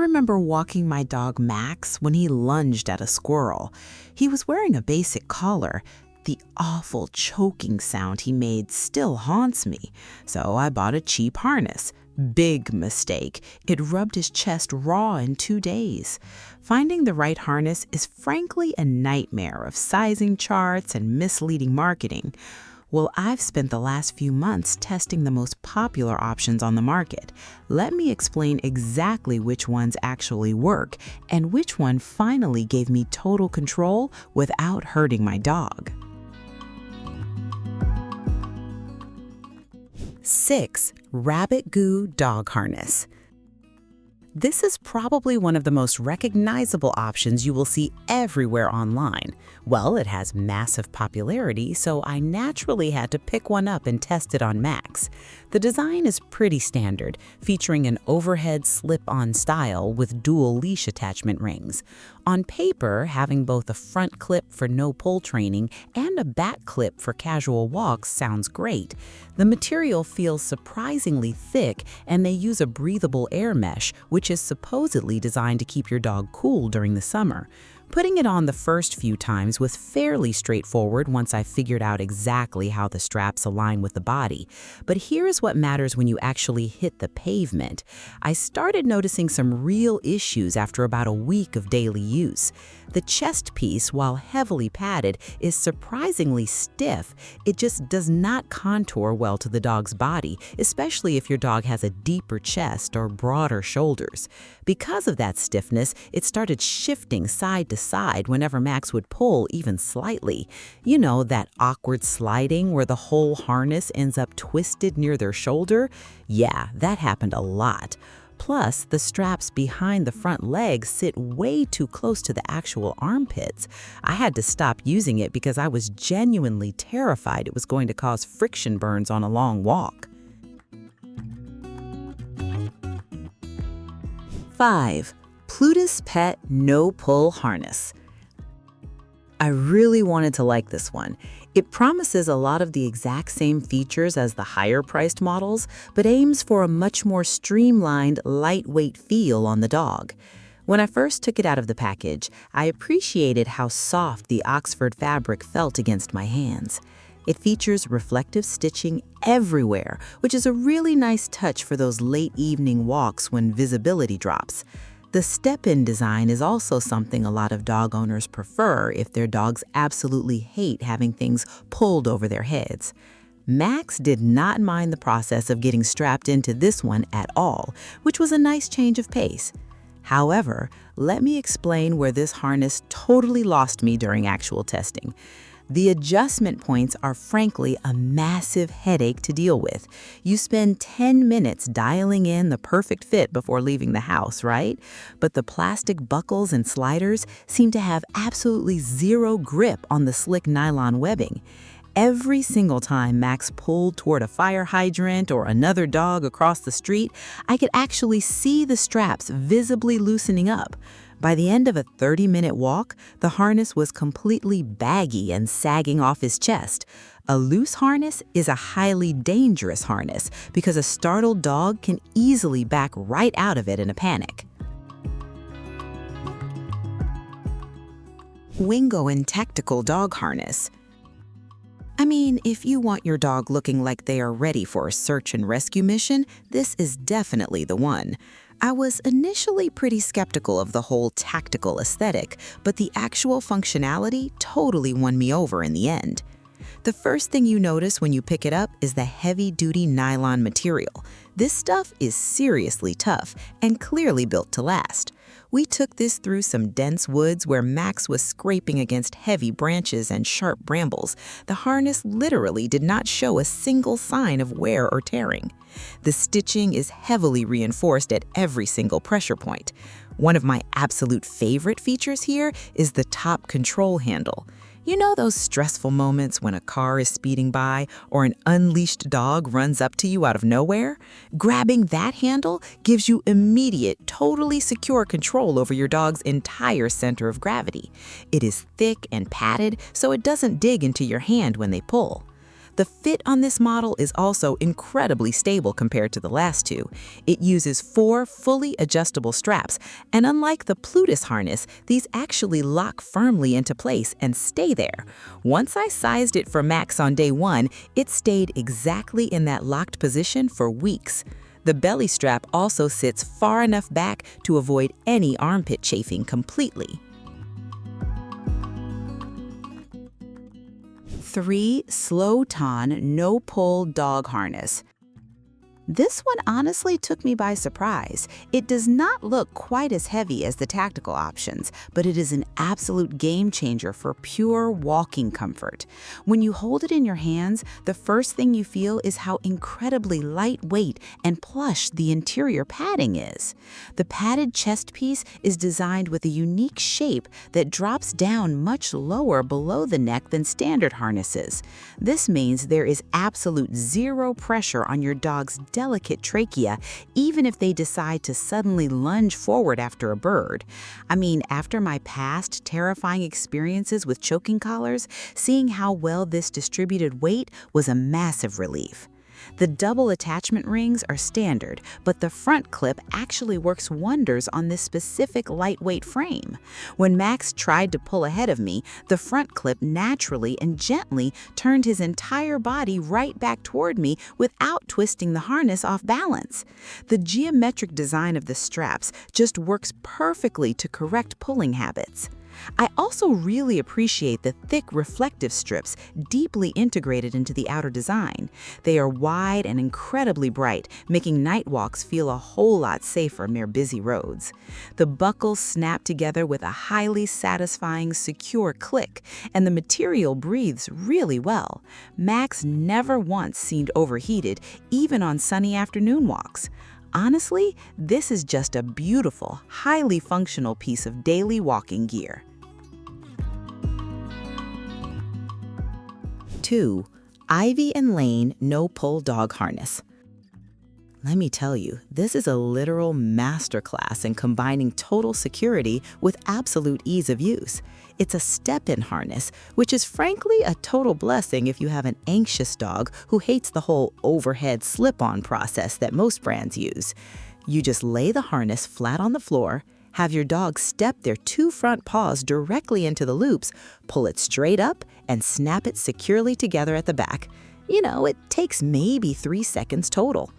remember walking my dog Max when he lunged at a squirrel. He was wearing a basic collar. The awful choking sound he made still haunts me, so I bought a cheap harness. Big mistake. It rubbed his chest raw in 2 days. Finding the right harness is frankly a nightmare of sizing charts and misleading marketing. Well, I've spent the last few months testing the most popular options on the market. Let me explain exactly which ones actually work and which one finally gave me total control without hurting my dog. 6. Rabbitgoo Dog Harness. This is probably one of the most recognizable options you will see everywhere online. Well, it has massive popularity, so I naturally had to pick one up and test it on Max. The design is pretty standard, featuring an overhead slip-on style with dual leash attachment rings. On paper, having both a front clip for no-pull training and a back clip for casual walks sounds great. The material feels surprisingly thick, and they use a breathable air mesh, which is supposedly designed to keep your dog cool during the summer. Putting it on the first few times was fairly straightforward once I figured out exactly how the straps align with the body. But here's what matters when you actually hit the pavement. I started noticing some real issues after about a week of daily use. The chest piece, while heavily padded, is surprisingly stiff. It just does not contour well to the dog's body, especially if your dog has a deeper chest or broader shoulders. Because of that stiffness, it started shifting side to side whenever Max would pull even slightly. You know, that awkward sliding where the whole harness ends up twisted near their shoulder? Yeah, that happened a lot. Plus, the straps behind the front legs sit way too close to the actual armpits. I had to stop using it because I was genuinely terrified it was going to cause friction burns on a long walk. 5. Plutus Pet No-Pull Harness. I really wanted to like this one. It promises a lot of the exact same features as the higher-priced models, but aims for a much more streamlined, lightweight feel on the dog. When I first took it out of the package, I appreciated how soft the Oxford fabric felt against my hands. It features reflective stitching everywhere, which is a really nice touch for those late evening walks when visibility drops. The step-in design is also something a lot of dog owners prefer if their dogs absolutely hate having things pulled over their heads. Max did not mind the process of getting strapped into this one at all, which was a nice change of pace. However, let me explain where this harness totally lost me during actual testing. The adjustment points are frankly a massive headache to deal with. You spend 10 minutes dialing in the perfect fit before leaving the house, right? But the plastic buckles and sliders seem to have absolutely zero grip on the slick nylon webbing. Every single time Max pulled toward a fire hydrant or another dog across the street, I could actually see the straps visibly loosening up. By the end of a 30-minute walk, the harness was completely baggy and sagging off his chest. A loose harness is a highly dangerous harness because a startled dog can easily back right out of it in a panic. Wingoin Tactical Dog Harness. I mean, if you want your dog looking like they are ready for a search and rescue mission, this is definitely the one. I was initially pretty skeptical of the whole tactical aesthetic, but the actual functionality totally won me over in the end. The first thing you notice when you pick it up is the heavy-duty nylon material. This stuff is seriously tough and clearly built to last. We took this through some dense woods where Max was scraping against heavy branches and sharp brambles. The harness literally did not show a single sign of wear or tearing. The stitching is heavily reinforced at every single pressure point. One of my absolute favorite features here is the top control handle. You know those stressful moments when a car is speeding by or an unleashed dog runs up to you out of nowhere? Grabbing that handle gives you immediate, totally secure control over your dog's entire center of gravity. It is thick and padded, so it doesn't dig into your hand when they pull. The fit on this model is also incredibly stable compared to the last two. It uses 4 fully adjustable straps, and unlike the Plutus harness, these actually lock firmly into place and stay there. Once I sized it for Max on day 1, it stayed exactly in that locked position for weeks. The belly strap also sits far enough back to avoid any armpit chafing completely. 3. SlowTon No-Pull Dog Harness. This one honestly took me by surprise. It does not look quite as heavy as the tactical options, but it is an absolute game changer for pure walking comfort. When you hold it in your hands, the first thing you feel is how incredibly lightweight and plush the interior padding is. The padded chest piece is designed with a unique shape that drops down much lower below the neck than standard harnesses. This means there is absolute zero pressure on your dog's delicate trachea, even if they decide to suddenly lunge forward after a bird. I mean, after my past terrifying experiences with choking collars, seeing how well this distributed weight was a massive relief. The double attachment rings are standard, but the front clip actually works wonders on this specific lightweight frame. When Max tried to pull ahead of me, the front clip naturally and gently turned his entire body right back toward me without twisting the harness off balance. The geometric design of the straps just works perfectly to correct pulling habits. I also really appreciate the thick reflective strips deeply integrated into the outer design. They are wide and incredibly bright, making night walks feel a whole lot safer near busy roads. The buckles snap together with a highly satisfying, secure click, and the material breathes really well. Max never once seemed overheated, even on sunny afternoon walks. Honestly, this is just a beautiful, highly functional piece of daily walking gear. 2. Ivy and Lane No-Pull Dog Harness. Let me tell you, this is a literal masterclass in combining total security with absolute ease of use. It's a step-in harness, which is frankly a total blessing if you have an anxious dog who hates the whole overhead slip-on process that most brands use. You just lay the harness flat on the floor, have your dog step their 2 front paws directly into the loops, pull it straight up, and snap it securely together at the back. You know, it takes maybe 3 seconds total.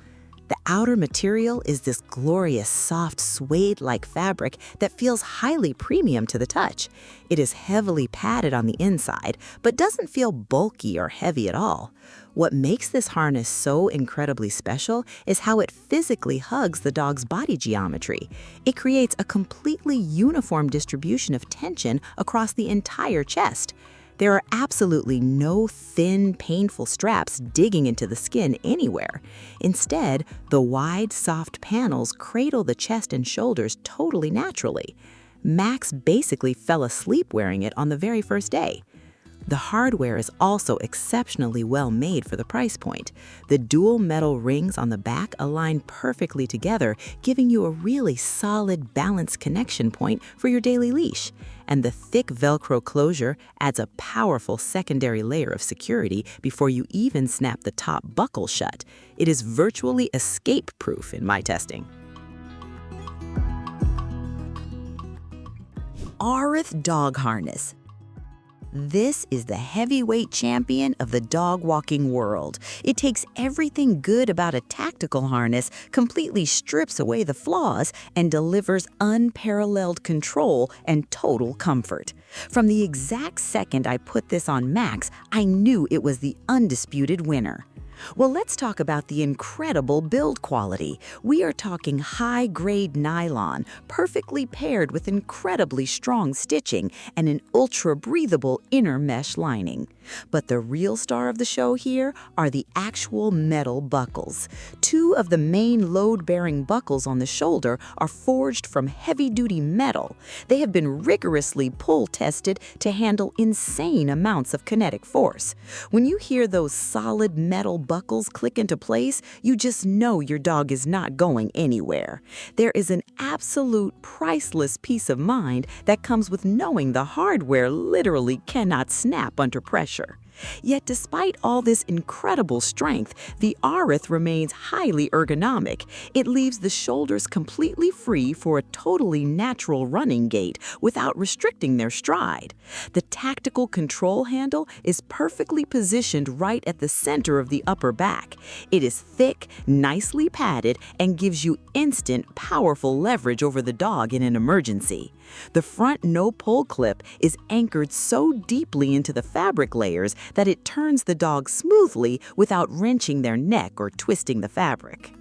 The outer material is this glorious, soft, suede-like fabric that feels highly premium to the touch. It is heavily padded on the inside, but doesn't feel bulky or heavy at all. What makes this harness so incredibly special is how it physically hugs the dog's body geometry. It creates a completely uniform distribution of tension across the entire chest. There are absolutely no thin, painful straps digging into the skin anywhere. Instead, the wide, soft panels cradle the chest and shoulders totally naturally. Max basically fell asleep wearing it on the very first day. The hardware is also exceptionally well made for the price point. The dual metal rings on the back align perfectly together, giving you a really solid, balanced connection point for your daily leash. And the thick Velcro closure adds a powerful secondary layer of security before you even snap the top buckle shut. It is virtually escape-proof in my testing. Auroth Dog Harness. This is the heavyweight champion of the dog walking world. It takes everything good about a tactical harness, completely strips away the flaws, and delivers unparalleled control and total comfort. From the exact second I put this on Max, I knew it was the undisputed winner. Well, let's talk about the incredible build quality. We are talking high-grade nylon, perfectly paired with incredibly strong stitching and an ultra-breathable inner mesh lining. But the real star of the show here are the actual metal buckles. 2 of the main load-bearing buckles on the shoulder are forged from heavy-duty metal. They have been rigorously pull-tested to handle insane amounts of kinetic force. When you hear those solid metal buckles click into place, you just know your dog is not going anywhere. There is an absolute priceless peace of mind that comes with knowing the hardware literally cannot snap under pressure. Yet despite all this incredible strength, the Auroth remains highly ergonomic. It leaves the shoulders completely free for a totally natural running gait without restricting their stride. The tactical control handle is perfectly positioned right at the center of the upper back. It is thick, nicely padded, and gives you instant, powerful leverage over the dog in an emergency. The front no-pull clip is anchored so deeply into the fabric layers that it turns the dog smoothly without wrenching their neck or twisting the fabric.